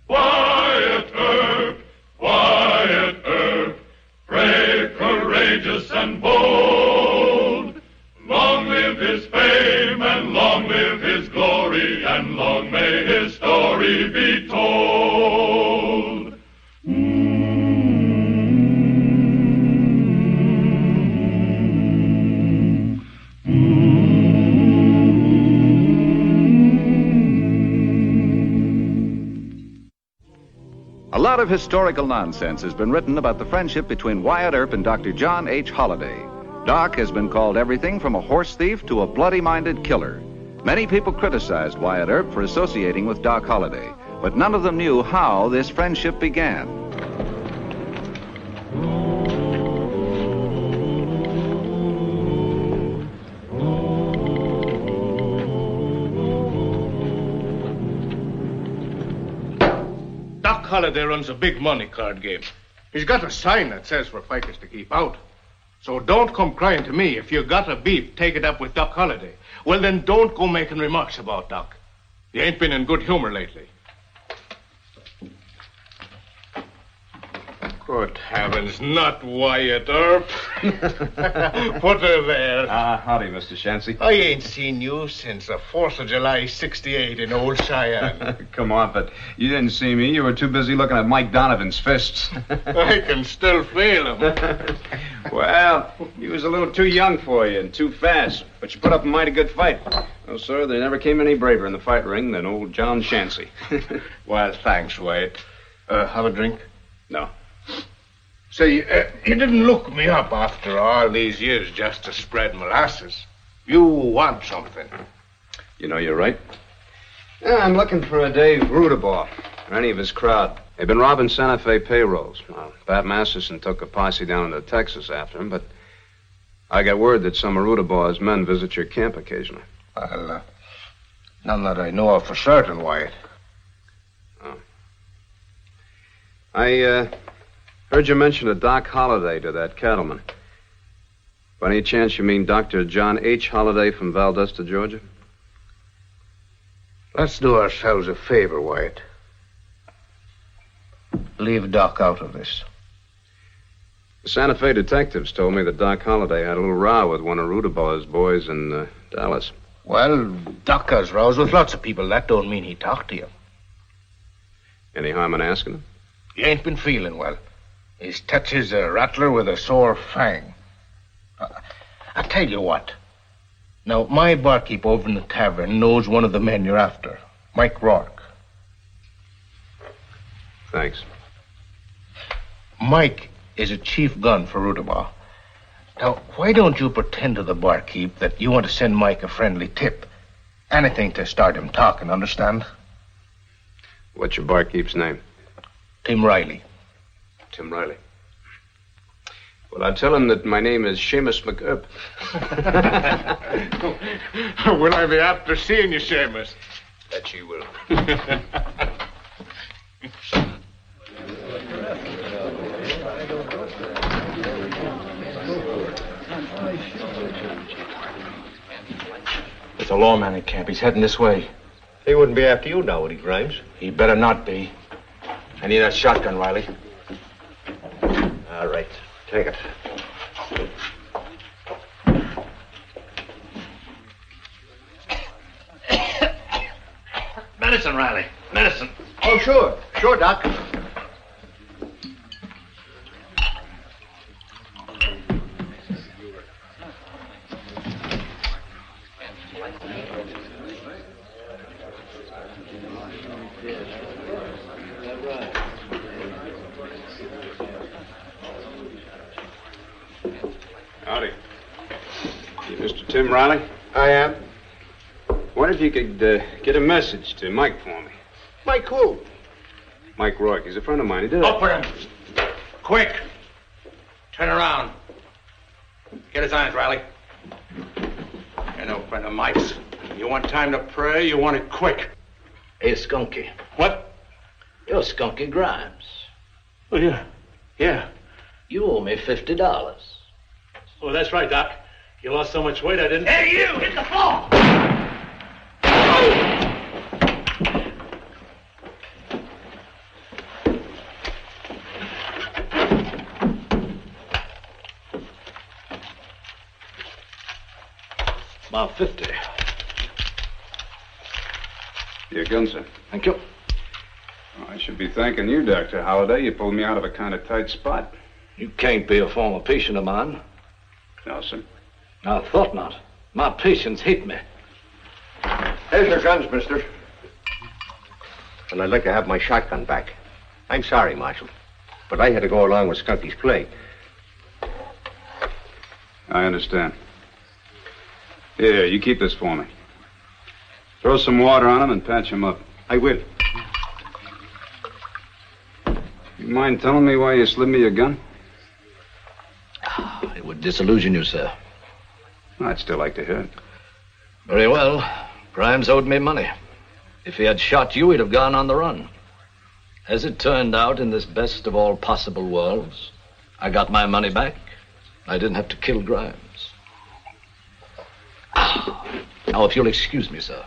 Wyatt Earp, Wyatt Earp, brave, courageous, and bold. Long live his fame, and long live his glory, and long may his story be told. A lot of historical nonsense has been written about the friendship between Wyatt Earp and Dr. John H. Holliday. Doc has been called everything from a horse thief to a bloody-minded killer. Many people criticized Wyatt Earp for associating with Doc Holliday, but none of them knew how this friendship began. Doc Holliday runs a big money card game. He's got a sign that says for fighters to keep out. So don't come crying to me. If you got a beef, take it up with Doc Holliday. Well, then don't go making remarks about Doc. You ain't been in good humor lately. Good heavens, not Wyatt Earp. Put her there. Howdy, Mr. Shancy. I ain't seen you since the 4th of July, 68 in old Cheyenne. Come on, but you didn't see me. You were too busy looking at Mike Donovan's fists. I can still feel them. Well, he was a little too young for you and too fast, but you put up a mighty good fight. Oh, sir, there never came any braver in the fight ring than old John Shancy. Well, thanks, Wyatt. Have a drink? No. Say, you didn't look me up after all these years just to spread molasses. You want something. You know, you're right. Yeah, I'm looking for a Dave Rudabaugh or any of his crowd. They've been robbing Santa Fe payrolls. Well, Pat Masterson took a posse down into Texas after him, but I got word that some of Rudabaugh's men visit your camp occasionally. Well, none that I know of for certain, Wyatt. Oh. I heard you mention a Doc Holliday to that cattleman. By any chance you mean Dr. John H. Holliday from Valdosta, Georgia? Let's do ourselves a favor, Wyatt. Leave Doc out of this. The Santa Fe detectives told me that Doc Holliday had a little row with one of Rudabaugh's boys in Dallas. Well, Doc has rows with lots of people. That don't mean he talked to you. Any harm in asking him? He ain't been feeling well. His touch is a rattler with a sore fang. I tell you what. Now, my barkeep over in the tavern knows one of the men you're after, Mike Rourke. Thanks. Mike is a chief gun for Rudabaugh. Now, why don't you pretend to the barkeep that you want to send Mike a friendly tip? Anything to start him talking, understand? What's your barkeep's name? Tim Riley. Tim Riley. Well, I'll tell him that my name is Seamus McEarp. Will I be after seeing you, Seamus? That you will. There's a lawman in camp. He's heading this way. He wouldn't be after you now, would he, Grimes? He better not be. I need that shotgun, Riley. All right. Take it. Medicine, Riley. Medicine. Oh, sure. Sure, Doc. Howdy. You Mr. Tim Riley? I am. Wonder if you could get a message to Mike for me. Mike who? Mike Rourke. He's a friend of mine. He did Up with him. Quick. Turn around. Get his eyes, Riley. You're no friend of Mike's. You want time to pray, you want it quick. Hey, Skunky. What? You're Skunky Grimes. Oh, yeah. Yeah. You owe me $50. Oh, that's right, Doc. You lost so much weight I didn't... Hey, you! Hit the floor! About 50. Your gun, sir. Thank you. Oh, I should be thanking you, Dr. Holliday. You pulled me out of a kind of tight spot. You can't be a former patient of mine. No, sir. I thought not. My patients hate me. Here's your guns, mister. And I'd like to have my shotgun back. I'm sorry, Marshal, but I had to go along with Skunky's play. I understand. Here, you keep this for me. Throw some water on him and patch him up. I will. You mind telling me why you slid me your gun? It would disillusion you, sir. I'd still like to hear it. Very well. Grimes owed me money. If he had shot you, he'd have gone on the run. As it turned out, in this best of all possible worlds, I got my money back. I didn't have to kill Grimes. Now, if you'll excuse me, sir.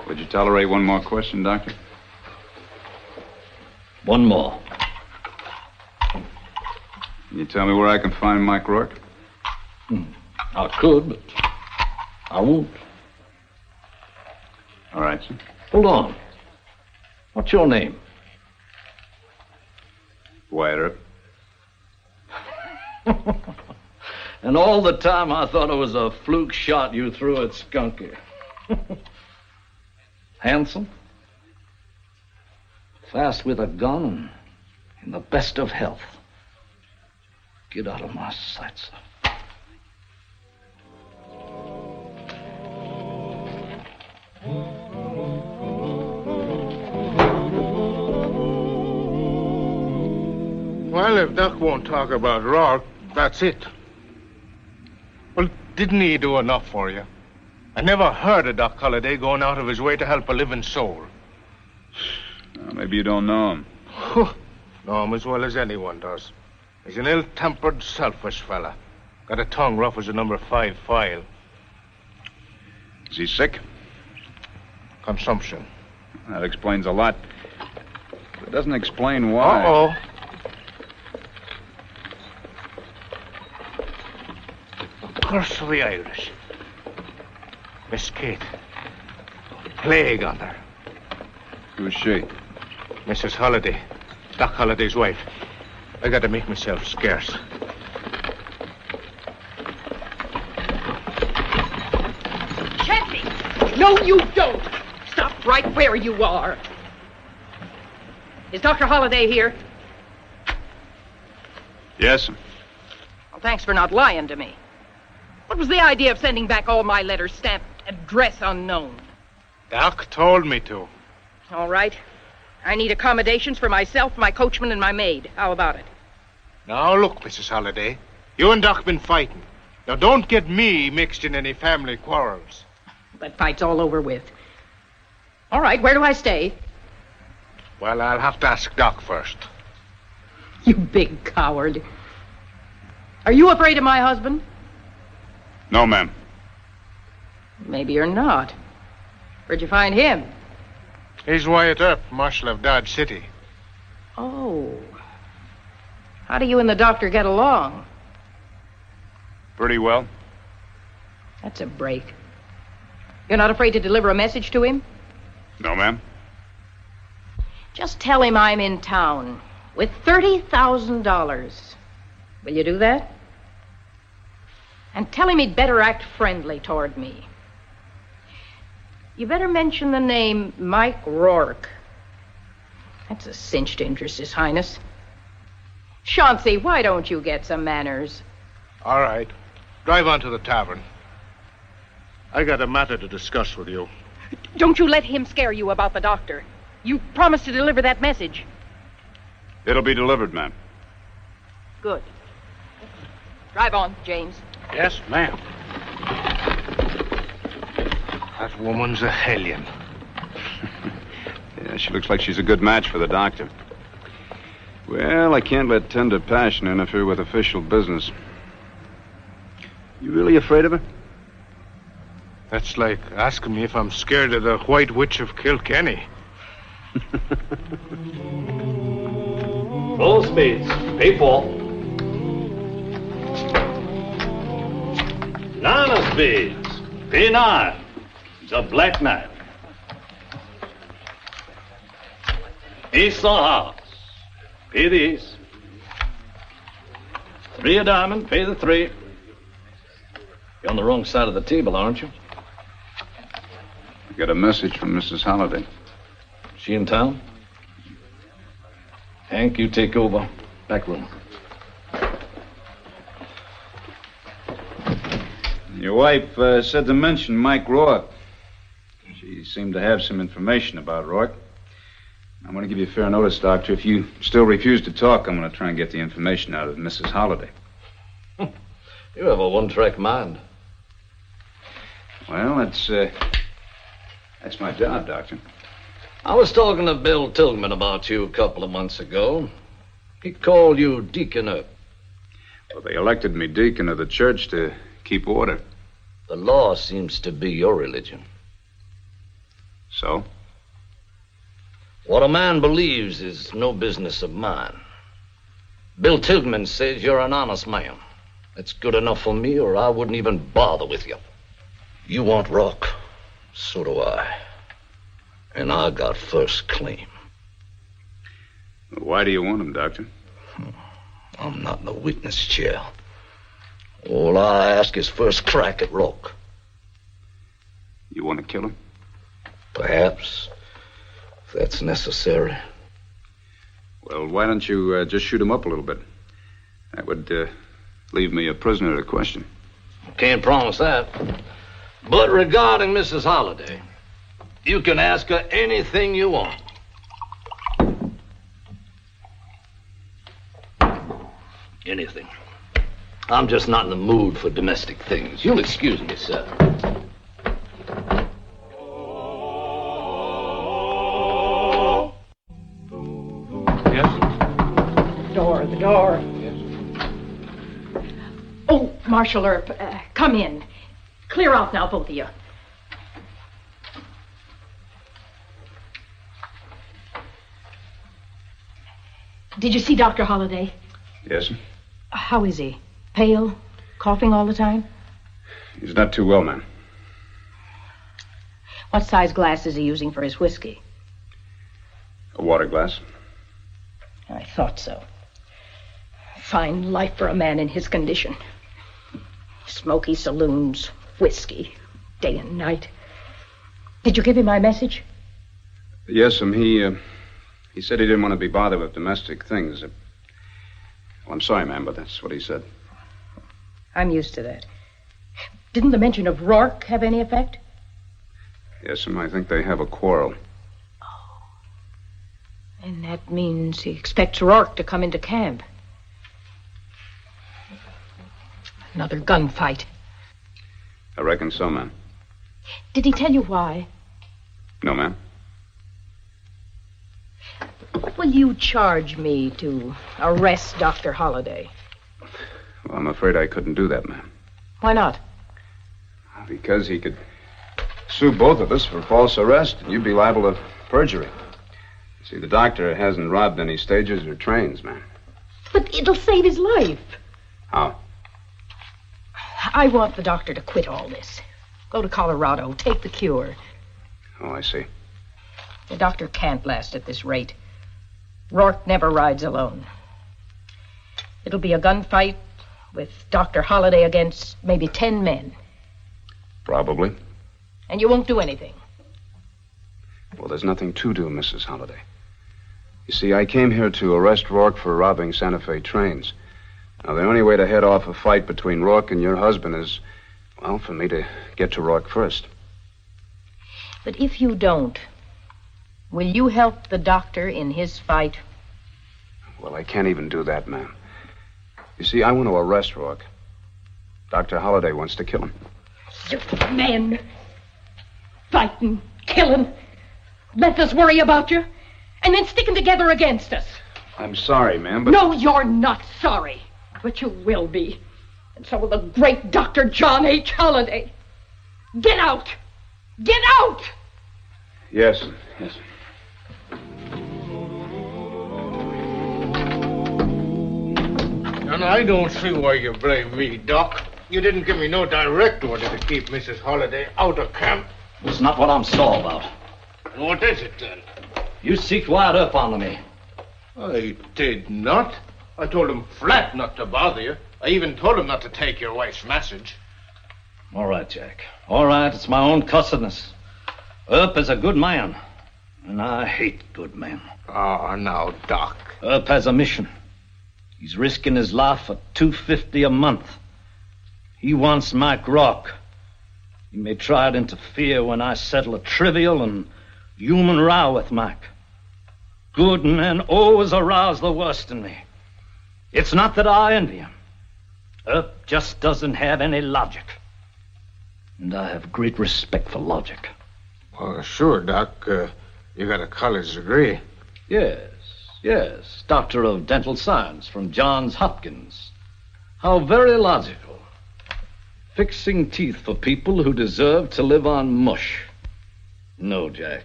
Would you tolerate one more question, Doctor? One more. Can you tell me where I can find Mike Rourke? I could, but I won't. All right, sir. Hold on. What's your name? Wyatt Earp. And all the time I thought it was a fluke shot you threw at Skunky. Handsome, fast with a gun, in the best of health. Get out of my sight, sir. Well, if Doc won't talk about Rourke, that's it. Well, didn't he do enough for you? I never heard of Doc Holliday going out of his way to help a living soul. Well, maybe you don't know him. Know him as well as anyone does. He's an ill-tempered, selfish fella. Got a tongue rough as a number 5 file. Is he sick? Consumption. That explains a lot. But it doesn't explain why. Uh-oh. Curse of the Irish. Miss Kate. Plague on her. Who's she? Mrs. Holliday. Doc Holliday's wife. I gotta make myself scarce. Chappie! No, you don't! Stop right where you are. Is Dr. Holliday here? Yes. Well, thanks for not lying to me. What was the idea of sending back all my letters stamped address unknown? Doc told me to. All right. I need accommodations for myself, my coachman, and my maid. How about it? Now, look, Mrs. Holliday. You and Doc been fighting. Now, don't get me mixed in any family quarrels. That fight's all over with. All right, where do I stay? Well, I'll have to ask Doc first. You big coward. Are you afraid of my husband? No, ma'am. Maybe you're not. Where'd you find him? He's Wyatt Earp, Marshal of Dodge City. Oh. How do you and the doctor get along? Pretty well. That's a break. You're not afraid to deliver a message to him? No, ma'am. Just tell him I'm in town with $30,000. Will you do that? And tell him he'd better act friendly toward me. You better mention the name Mike Rourke. That's a cinch to interest His Highness. Chauncey, why don't you get some manners? All right. Drive on to the tavern. I got a matter to discuss with you. Don't you let him scare you about the doctor. You promised to deliver that message. It'll be delivered, ma'am. Good. Drive on, James. Yes, ma'am. That woman's a hellion. Yeah, she looks like she's a good match for the doctor. Well, I can't let tender passion interfere with official business. You really afraid of her? That's like asking me if I'm scared of the White Witch of Kilkenny. Full speeds. P4. Nine speeds. P9. The Black Knight. East the house. Pay the east. 3 a diamond. Pay the 3. You're on the wrong side of the table, aren't you? I got a message from Mrs. Holliday. She in town? Hank, you take over. Back room. Your wife said to mention Mike Rourke. She seemed to have some information about Rourke. I want to give you fair notice, Doctor. If you still refuse to talk, I'm going to try and get the information out of Mrs. Holliday. You have a one-track mind. Well, that's my job, Doctor. I was talking to Bill Tilghman about you a couple of months ago. He called you Deacon Earp. Well, they elected me deacon of the church to keep order. The law seems to be your religion. So? What a man believes is no business of mine. Bill Tilghman says you're an honest man. That's good enough for me, or I wouldn't even bother with you. You want Rourke? So do I. And I got first claim. Why do you want him, Doctor? I'm not in the witness chair. All I ask is first crack at Rourke. You want to kill him? Perhaps, if that's necessary. Well, why don't you just shoot him up a little bit? That would leave me a prisoner to question. Can't promise that. But regarding Mrs. Holliday, you can ask her anything you want. Anything. I'm just not in the mood for domestic things. You'll excuse me, sir. Yes? The door. Oh, Marshal Earp, come in. Clear out now, both of you. Did you see Dr. Holliday? Yes, sir. How is he? Pale? Coughing all the time? He's not too well, ma'am. What size glass is he using for his whiskey? A water glass. I thought so. Fine life for a man in his condition. Smoky saloons, whiskey, day and night. Did you give him my message? Yes, he said he didn't want to be bothered with domestic things. Well, I'm sorry, ma'am, but that's what he said. I'm used to that. Didn't the mention of Rourke have any effect? Yes, ma'am, I think they have a quarrel. Oh. And that means he expects Rourke to come into camp. Another gunfight. I reckon so, ma'am. Did he tell you why? No, ma'am. Will you charge me to arrest Dr. Holliday? Well, I'm afraid I couldn't do that, ma'am. Why not? Because he could sue both of us for false arrest, and you'd be liable to perjury. See, the doctor hasn't robbed any stages or trains, ma'am. But it'll save his life. How? I want the doctor to quit all this. Go to Colorado, take the cure. Oh, I see. The doctor can't last at this rate. Rourke never rides alone. It'll be a gunfight with Dr. Holliday against maybe 10 men. Probably. And you won't do anything. Well, there's nothing to do, Mrs. Holliday. You see, I came here to arrest Rourke for robbing Santa Fe trains. Now, the only way to head off a fight between Rourke and your husband is, well, for me to get to Rourke first. But if you don't, will you help the doctor in his fight? Well, I can't even do that, ma'am. You see, I want to arrest Rourke. Dr. Holliday wants to kill him. You men! Fighting, killing, letting us worry about you, and then sticking together against us. I'm sorry, ma'am, but... No, you're not sorry. But you will be. And so will the great Dr. John H. Holliday. Get out! Get out! Yes. And I don't see why you blame me, Doc. You didn't give me no direct order to keep Mrs. Holliday out of camp. It's not what I'm sore about. And what is it, then? You seeked Wyatt Earp onto me. I did not. I told him flat not to bother you. I even told him not to take your wife's message. All right, Jack. All right, it's my own cussedness. Earp is a good man, and I hate good men. Ah, now, Doc. Earp has a mission. He's risking his life for $250 a month. He wants Mike Rock. He may try to interfere when I settle a trivial and human row with Mike. Good men always arouse the worst in me. It's not that I envy him. Earp just doesn't have any logic. And I have great respect for logic. Well, sure, Doc. You got a college degree. Yes. Doctor of Dental Science from Johns Hopkins. How very logical. Fixing teeth for people who deserve to live on mush. No, Jack.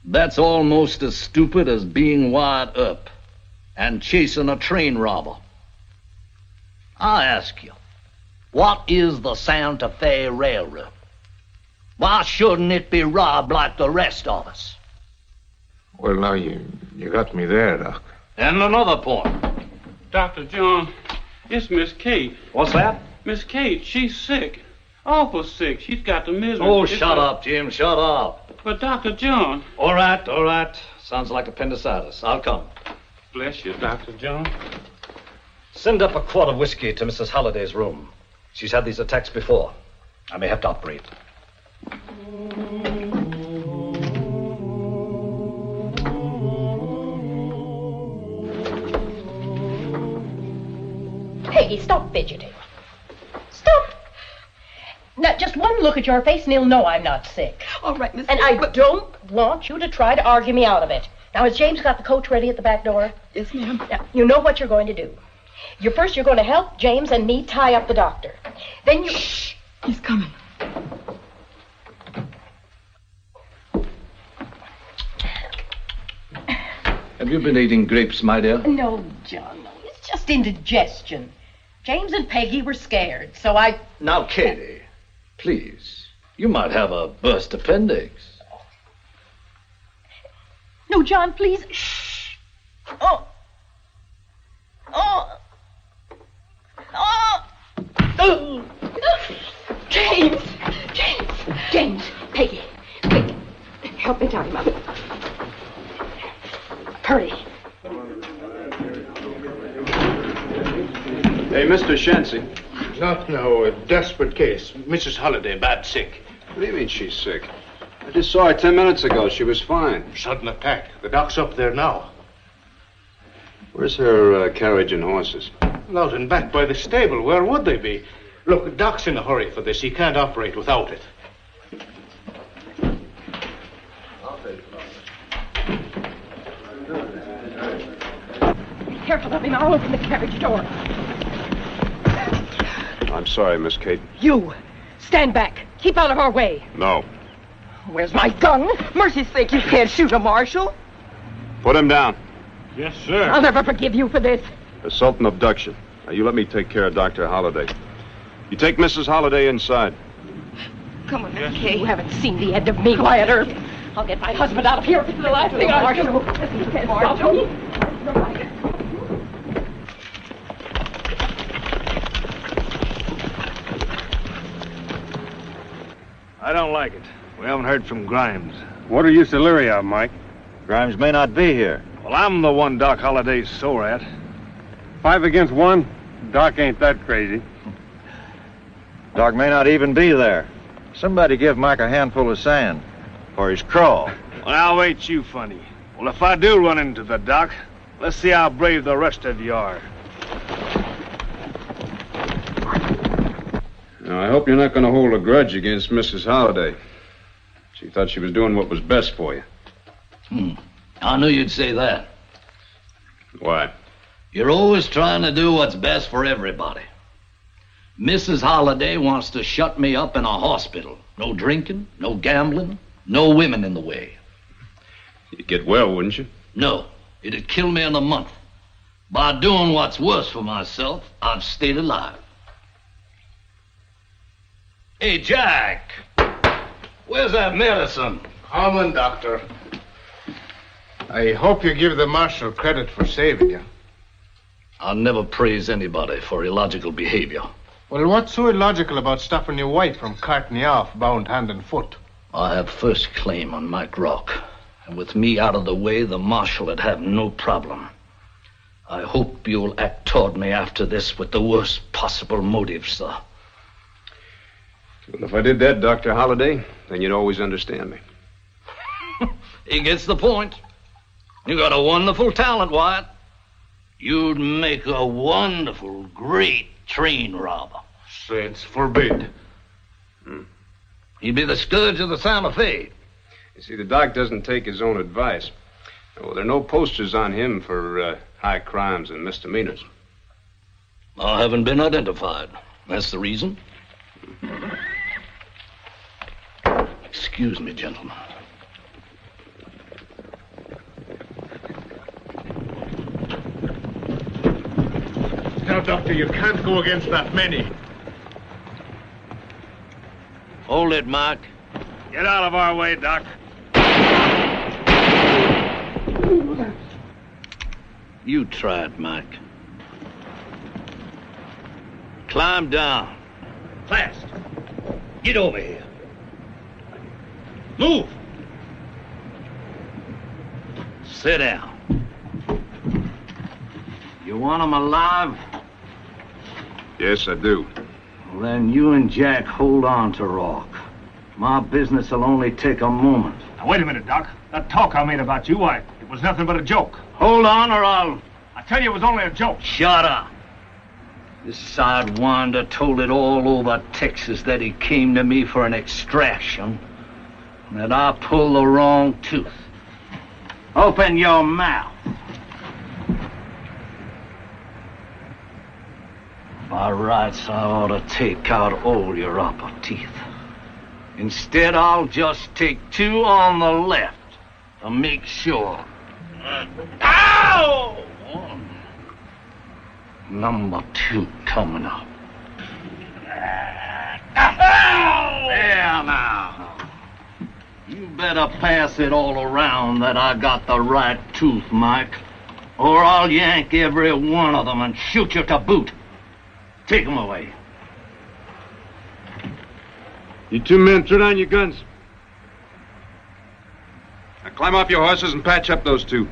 That's almost as stupid as being Wyatt Earp and chasing a train robber. I ask you, what is the Santa Fe Railroad? Why shouldn't it be robbed like the rest of us? Well, now, you got me there, Doc. And another point. Dr. John, it's Miss Kate. What's that? Miss Kate, she's sick. Awful sick. She's got the misery. Oh, shut up, Jim, shut up. But Dr. John... All right. Sounds like appendicitis. I'll come. Bless you, Dr. John. Send up a quart of whiskey to Mrs. Holliday's room. She's had these attacks before. I may have to operate. Peggy, stop fidgeting. Stop. Now, just one look at your face and he'll know I'm not sick. All right, Miss... And I don't want you to try to argue me out of it. Now, has James got the coach ready at the back door? Yes, ma'am. Now, you know what you're going to do. You're going to help James and me tie up the doctor. Then you... Shh! He's coming. Have you been eating grapes, my dear? No, John, no. It's just indigestion. James and Peggy were scared, so I... Now, Katie, please. You might have a burst appendix. No, John, please. Shh. Oh. James, Peggy, quick. Help me tie him up. Hurry. Hey, Mr. Shensi. Not now. A desperate case. Mrs. Holliday, bad sick. What do you mean she's sick? I just saw her 10 minutes ago. She was fine. Sudden attack. The doc's up there now. Where's her carriage and horses? Out and back by the stable. Where would they be? Look, the doc's in a hurry for this. He can't operate without it. Be careful of him. I'll open the carriage door. I'm sorry, Miss Kate. You, stand back. Keep out of our way. No. Where's my gun? Mercy's sake, you can't shoot a marshal. Put him down. Yes, sir. I'll never forgive you for this. Assault and abduction. Now, you let me take care of Dr. Holliday. You take Mrs. Holliday inside. Come on, Miss Yes. Kate. You haven't seen the end of me, Wyatt Earp. I'll get my husband out of here if it's the last thing I do. You can't stop me. I don't like it. We haven't heard from Grimes. What are you so leery of, Mike? Grimes may not be here. Well, I'm the one Doc Holliday's sore at. 5 against 1? Doc ain't that crazy. Doc may not even be there. Somebody give Mike a handful of sand for his crawl. Well, ain't you funny? Well, if I do run into the Doc, let's see how brave the rest of you are. Now, I hope you're not going to hold a grudge against Mrs. Holliday. She thought she was doing what was best for you. I knew you'd say that. Why? You're always trying to do what's best for everybody. Mrs. Holliday wants to shut me up in a hospital. No drinking, no gambling, no women in the way. You'd get well, wouldn't you? No, it'd kill me in a month. By doing what's worse for myself, I've stayed alive. Hey, Jack, where's that medicine? Coming, Doctor. I hope you give the marshal credit for saving you. I'll never praise anybody for illogical behavior. Well, what's so illogical about stopping your wife from carting you off bound hand and foot? I have first claim on Mike Rock. And with me out of the way, the marshal would have no problem. I hope you'll act toward me after this with the worst possible motives, sir. Well, if I did that, Dr. Holliday, then you'd always understand me. He gets the point. You got a wonderful talent, Wyatt. You'd make a wonderful, great train robber. Saints forbid. He'd be the scourge of the Santa Fe. You see, the doc doesn't take his own advice. Well, there are no posters on him for high crimes and misdemeanors. I haven't been identified. That's the reason. Excuse me, gentlemen. Now, Doctor, you can't go against that many. Hold it, Mike. Get out of our way, Doc. You try it, Mike. Climb down. Fast. Get over here. Move. Sit down. You want him alive? Yes, I do. Well, then you and Jack hold on to Rock. My business will only take a moment. Now, wait a minute, Doc. That talk I made about you, it was nothing but a joke. Hold on or I'll... I tell you, it was only a joke. Shut up. This sidewinder told it all over Texas that he came to me for an extraction, and that I pulled the wrong tooth. Open your mouth. By rights, I ought to take out all your upper teeth. Instead, I'll just take 2 on the left to make sure. Ow! Number 2 coming up. There now. You better pass it all around that I got the right tooth, Mike, or I'll yank every one of them and shoot you to boot. Take them away. You 2 men, throw down your guns. Now climb off your horses and patch up those 2.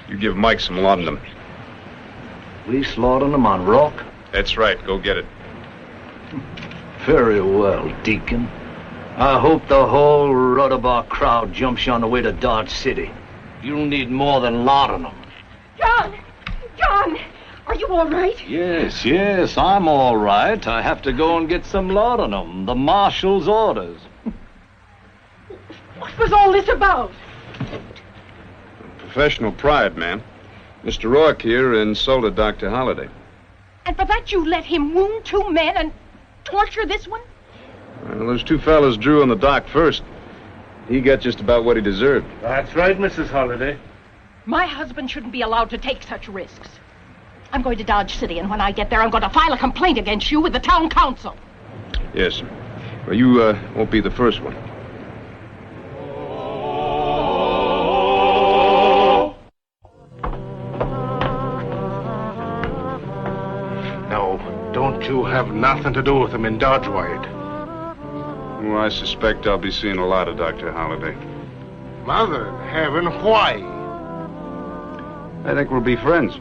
You give Mike some laudanum. We slaughtered them on Rock? That's right. Go get it. Very well, Deacon. I hope the whole Rudabaugh crowd jumps you on the way to Dodge City. You'll need more than laudanum. John! John! Are you all right? Yes, I'm all right. I have to go and get some laudanum. The marshal's orders. What was all this about? Professional pride, ma'am. Mr. Rourke here insulted Dr. Holliday. And for that you let him wound 2 men and torture this one? Well, those 2 fellas drew on the doc first. He got just about what he deserved. That's right, Mrs. Holliday. My husband shouldn't be allowed to take such risks. I'm going to Dodge City, and when I get there, I'm going to file a complaint against you with the town council. Yes, sir. Well, you won't be the first one. No, don't you have nothing to do with him in Dodge, Wyatt. Well, I suspect I'll be seeing a lot of Dr. Holliday. Mother in heaven, why? I think we'll be friends.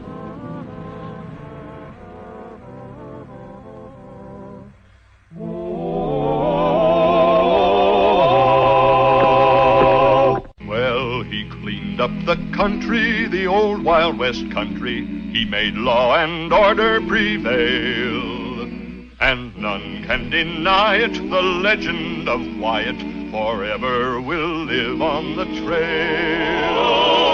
Well, he cleaned up the country, the old Wild West country. He made law and order prevail. and none can deny it. The legend of Wyatt forever will live on the trail.